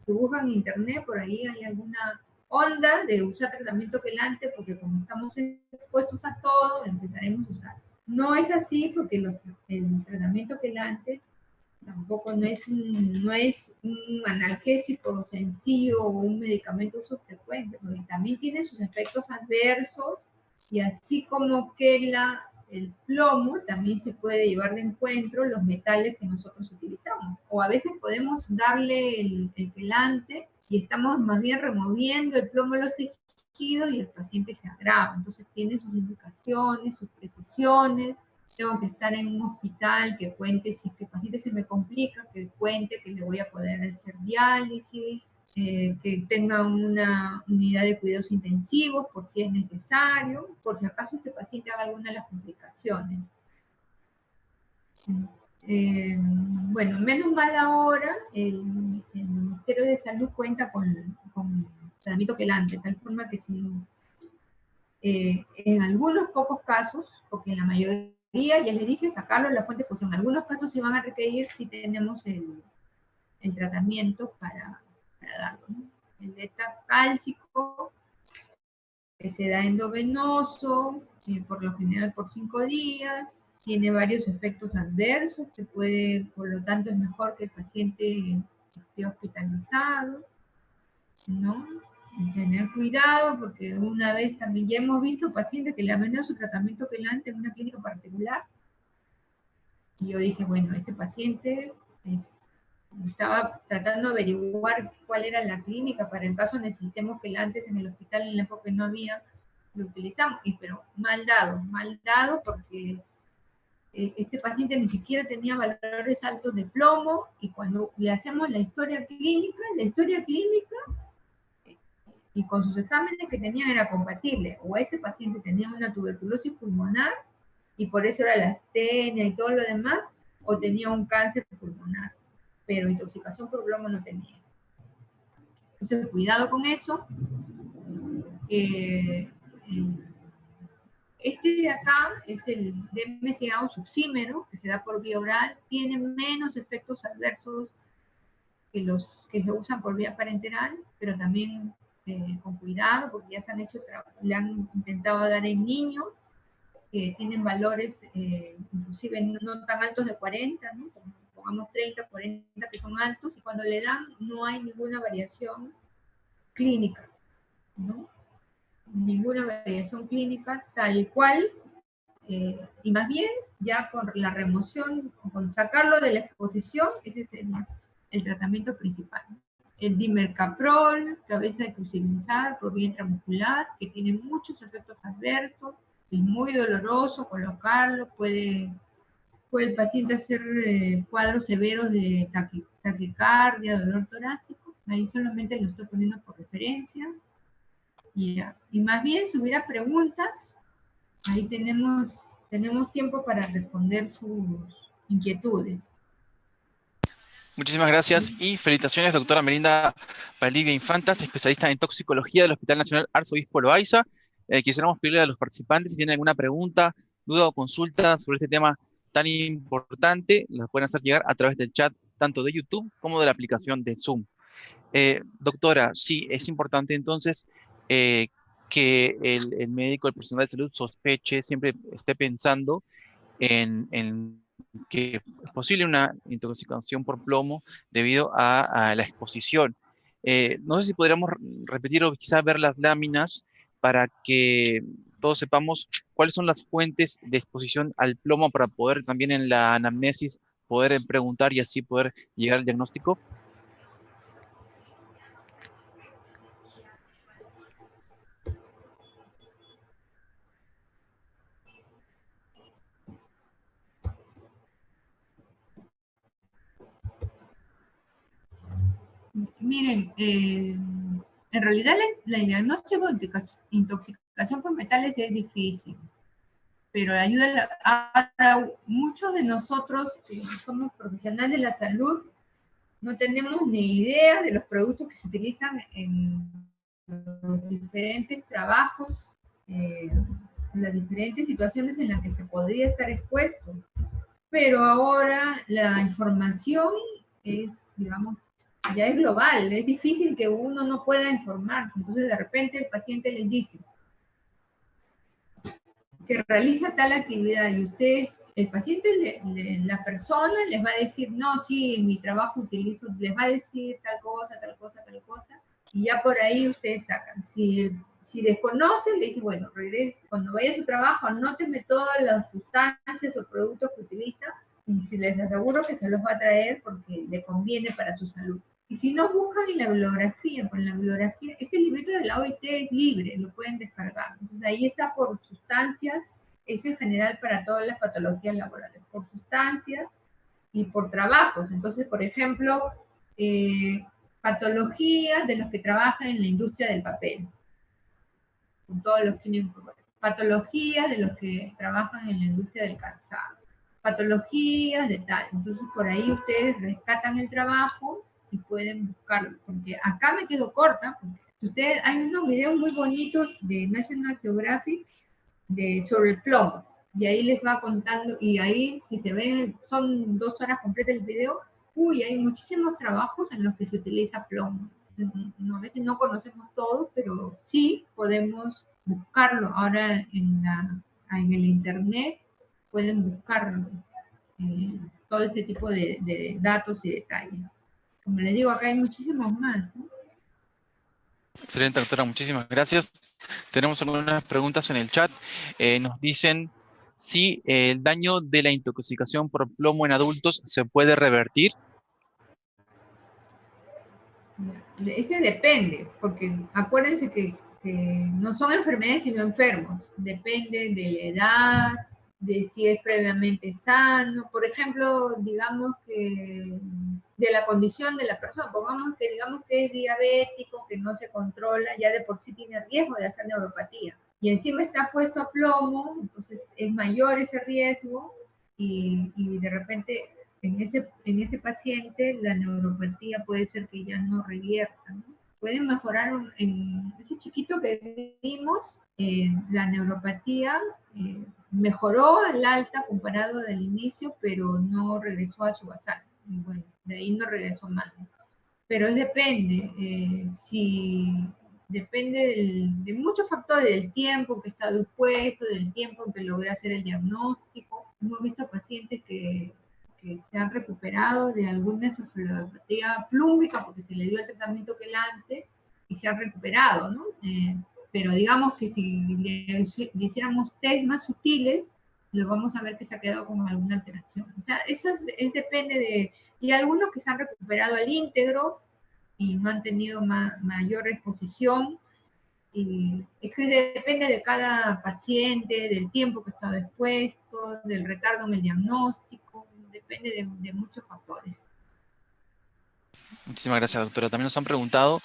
si buscan en internet, por ahí hay alguna onda de usar tratamiento quelante porque como estamos expuestos a todo, empezaremos a usar. No es así porque el tratamiento quelante tampoco no es un analgésico sencillo o un medicamento uso frecuente, porque también tiene sus efectos adversos y así como que el plomo también se puede llevar de encuentro los metales que nosotros utilizamos. O a veces podemos darle el quelante y estamos más bien removiendo el plomo de los tejidos y el paciente se agrava. Entonces tiene sus indicaciones, sus precisiones. Tengo que estar en un hospital que cuente, si el paciente se me complica, que cuente que le voy a poder hacer diálisis, que tenga una unidad de cuidados intensivos por si es necesario, por si acaso este paciente haga alguna de las complicaciones. Bueno, menos mal ahora el Ministerio de Salud cuenta con tratamiento quelante, de tal forma que si en algunos pocos casos, porque en la mayoría, ya les dije, sacarlo de la fuente, pues en algunos casos se van a requerir si tenemos el tratamiento para darlo, ¿no? El betacálcico, que se da endovenoso, por lo general por 5 días, tiene varios efectos adversos, que puede, por lo tanto es mejor que el paciente esté hospitalizado, ¿no? Y tener cuidado, porque una vez también ya hemos visto pacientes que le han vendido su tratamiento quelante en una clínica particular, y yo dije, bueno, este paciente estaba tratando de averiguar cuál era la clínica para en caso necesitemos quelantes en el hospital en la época que no había, lo utilizamos, pero mal dado porque este paciente ni siquiera tenía valores altos de plomo y cuando le hacemos la historia clínica y con sus exámenes que tenían era compatible, o este paciente tenía una tuberculosis pulmonar y por eso era la astenia y todo lo demás, o tenía un cáncer pulmonar, pero intoxicación por plomo no tenía. Entonces, cuidado con eso. Este de acá es el DMCA o succímero, que se da por vía oral, tiene menos efectos adversos que los que se usan por vía parenteral, pero también con cuidado, porque ya se han hecho, le han intentado dar en niños que tienen valores inclusive no tan altos de 40, ¿no? Pongamos 30, 40 que son altos, y cuando le dan no hay ninguna variación clínica, ¿no? Ninguna variación clínica tal cual, y más bien ya con la remoción, con sacarlo de la exposición, ese es el tratamiento principal. El dimercaprol, que a veces hay que utilizar por vía intramuscular, que tiene muchos efectos adversos, es muy doloroso colocarlo, puede el paciente hacer cuadros severos de taquicardia, dolor torácico, ahí solamente lo estoy poniendo por referencia. Y más bien, si hubiera preguntas, ahí tenemos tiempo para responder sus inquietudes. Muchísimas gracias y felicitaciones, doctora Melinda Valdivia Infantas, especialista en toxicología del Hospital Nacional Arzobispo Loaiza. Quisiéramos pedirle a los participantes si tienen alguna pregunta, duda o consulta sobre este tema tan importante, las pueden hacer llegar a través del chat tanto de YouTube como de la aplicación de Zoom. Doctora, sí, es importante entonces que el médico, el personal de salud sospeche, siempre esté pensando en que es posible una intoxicación por plomo debido a la exposición. No sé si podríamos repetir o quizás ver las láminas para que todos sepamos cuáles son las fuentes de exposición al plomo para poder también en la anamnesis poder preguntar y así poder llegar al diagnóstico. Miren, en realidad el diagnóstico de intoxicación por metales es difícil, pero ayuda a muchos de nosotros que somos profesionales de la salud, no tenemos ni idea de los productos que se utilizan en los diferentes trabajos, en las diferentes situaciones en las que se podría estar expuesto. Pero ahora la información es, digamos, ya es global, es difícil que uno no pueda informarse. Entonces de repente el paciente les dice que realiza tal actividad y ustedes, el paciente, la persona les va a decir, no, sí, en mi trabajo utilizo, les va a decir tal cosa, tal cosa, tal cosa, y ya por ahí ustedes sacan. Si desconocen, le dicen, bueno, regrese, cuando vaya a su trabajo, anóteme todas las sustancias o productos que utiliza, y si les aseguro que se los va a traer porque le conviene para su salud. Y si no, buscan en la bibliografía, pues en la bibliografía, ese librito de la OIT es libre, lo pueden descargar. Entonces ahí está por sustancias, es en general para todas las patologías laborales, por sustancias y por trabajos. Entonces, por ejemplo, patologías de los que trabajan en la industria del papel, con todos los químicos, patologías de los que trabajan en la industria del calzado, patologías de tal. Entonces, por ahí ustedes rescatan el trabajo y pueden buscarlo, porque acá me quedo corta, porque ustedes, hay unos videos muy bonitos de National Geographic sobre el plomo, y ahí les va contando, y ahí si se ven, son 2 horas completas el video, uy, hay muchísimos trabajos en los que se utiliza plomo. No, a veces no conocemos todos, pero sí podemos buscarlo. Ahora en el internet pueden buscar todo este tipo de datos y detalles. Como les digo, acá hay muchísimos más, ¿no? Excelente, doctora, muchísimas gracias. Tenemos algunas preguntas en el chat. Nos dicen si el daño de la intoxicación por plomo en adultos se puede revertir. Ese depende, porque acuérdense que no son enfermedades sino enfermos. Depende de la edad, de si es previamente sano. Por ejemplo, digamos que de la condición de la persona, pongamos que digamos que es diabético, que no se controla, ya de por sí tiene riesgo de hacer neuropatía. Y encima está puesto a plomo, entonces es mayor ese riesgo y de repente en ese paciente la neuropatía puede ser que ya no revierta, ¿no? Pueden mejorar en ese chiquito que vimos, la neuropatía mejoró al alta comparado del inicio, pero no regresó a su basal. Y bueno, de ahí no regresó más. Pero depende, depende de muchos factores, del tiempo que está expuesto, del tiempo que logré hacer el diagnóstico. Hemos visto pacientes que se han recuperado de alguna encefalopatía plúmbica porque se le dio el tratamiento quelante y se han recuperado, ¿no? Pero digamos que si le hiciéramos test más sutiles, lo vamos a ver que se ha quedado con alguna alteración. O sea, eso depende de... Y algunos que se han recuperado al íntegro y no han tenido mayor exposición. Y es que depende de cada paciente, del tiempo que ha estado expuesto, del retardo en el diagnóstico, depende de muchos factores. Muchísimas gracias, doctora. También nos han preguntado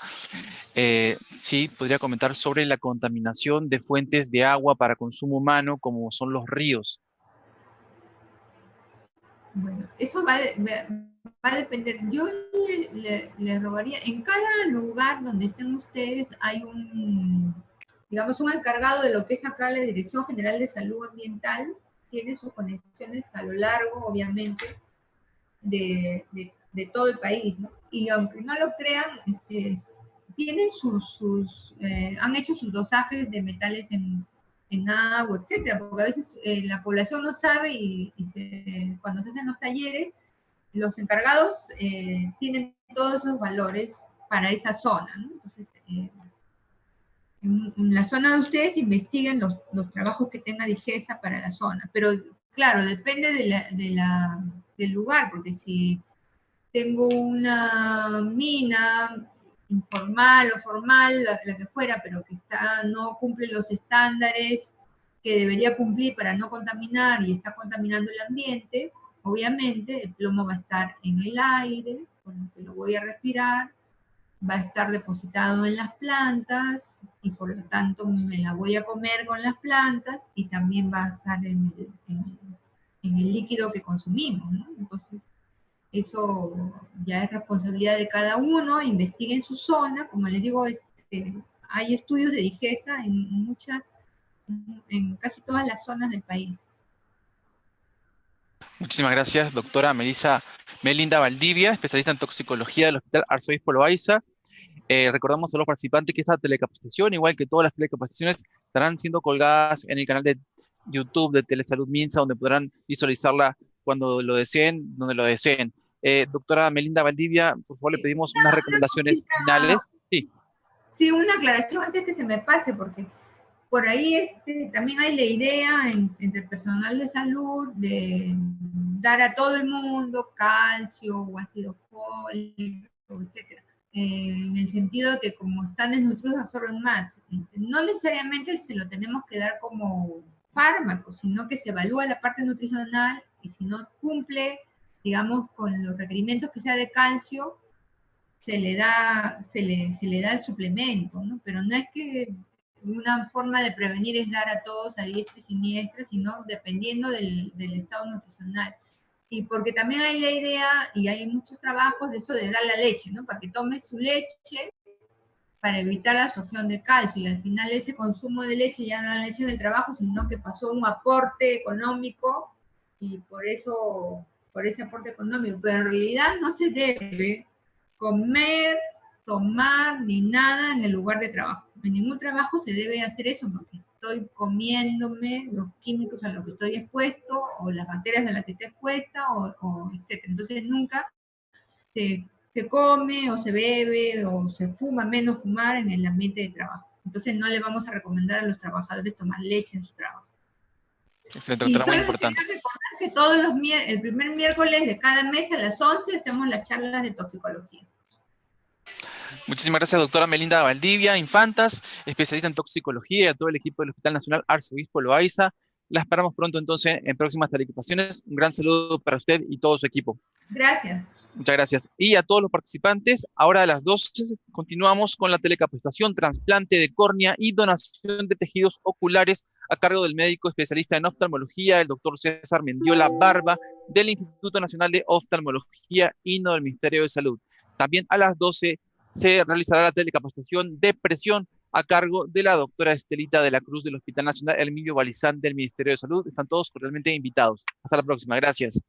si podría comentar sobre la contaminación de fuentes de agua para consumo humano, como son los ríos. Bueno, eso va a depender. Yo le rogaría, en cada lugar donde estén ustedes hay digamos, un encargado de lo que es acá la Dirección General de Salud Ambiental, tiene sus conexiones a lo largo, obviamente, de todo el país, ¿no? Y aunque no lo crean, tienen han hecho sus dosajes de metales en agua, etcétera, porque a veces la población no sabe cuando se hacen los talleres, los encargados tienen todos esos valores para esa zona, ¿no? Entonces, en la zona de ustedes investiguen los trabajos que tenga DIGESA para la zona, pero claro, depende del lugar, porque si tengo una mina informal o formal, la que fuera, pero que no cumple los estándares que debería cumplir para no contaminar y está contaminando el ambiente, obviamente el plomo va a estar en el aire, con lo que lo voy a respirar, va a estar depositado en las plantas y por lo tanto me la voy a comer con las plantas y también va a estar en el líquido que consumimos, ¿no? Entonces, Eso ya es responsabilidad de cada uno, investigue en su zona, como les digo, hay estudios de DIGESA en casi todas las zonas del país. Muchísimas gracias, doctora Melinda Valdivia, especialista en toxicología del Hospital Arzobispo Loaiza. Recordamos a los participantes que esta telecapacitación, igual que todas las telecapacitaciones, estarán siendo colgadas en el canal de YouTube de Telesalud Minsa, donde podrán visualizarla cuando lo deseen, donde lo deseen. Doctora Melinda Valdivia, por favor, le pedimos unas Una recomendaciones cosita, finales. Sí. sí, una aclaración antes que se me pase, porque por ahí también hay la idea entre el personal de salud de dar a todo el mundo calcio o ácido fólico, etcétera, en el sentido de que como están desnutridos absorben más. No necesariamente se lo tenemos que dar como fármaco, sino que se evalúa la parte nutricional y si no cumple, digamos, con los requerimientos que sea de calcio, se le da el suplemento, ¿no? Pero no es que una forma de prevenir es dar a todos a diestra y siniestra, sino dependiendo del estado nutricional. Y porque también hay la idea, y hay muchos trabajos de eso de dar la leche, ¿no? Para que tome su leche para evitar la absorción de calcio. Y al final ese consumo de leche ya no es la leche del trabajo, sino que pasó un aporte económico y por ese aporte económico. Pero en realidad no se debe comer, tomar ni nada en el lugar de trabajo. En ningún trabajo se debe hacer eso porque estoy comiéndome los químicos a los que estoy expuesto o las bacterias a las que estoy expuesta o etc. Entonces nunca se come o se bebe o se fuma, menos fumar en el ambiente de trabajo. Entonces no le vamos a recomendar a los trabajadores tomar leche en su trabajo. Excelente, Y doctora, muy solo les importante. quería recordar que el primer miércoles de cada mes a las 11 hacemos las charlas de toxicología. Muchísimas gracias, doctora Melinda Valdivia Infantas, especialista en toxicología, y a todo el equipo del Hospital Nacional Arzobispo Loaiza. La esperamos pronto entonces en próximas telecomunicaciones. Un gran saludo para usted y todo su equipo. Gracias. Muchas gracias. Y a todos los participantes, ahora a las 12 continuamos con la telecapacitación, trasplante de córnea y donación de tejidos oculares a cargo del médico especialista en oftalmología, el doctor César Mendiola Barba, del Instituto Nacional de Oftalmología INO del Ministerio de Salud. También a las 12 se realizará la telecapacitación de presión a cargo de la doctora Estelita de la Cruz del Hospital Nacional Emilio Balizán del Ministerio de Salud. Están todos cordialmente invitados. Hasta la próxima. Gracias.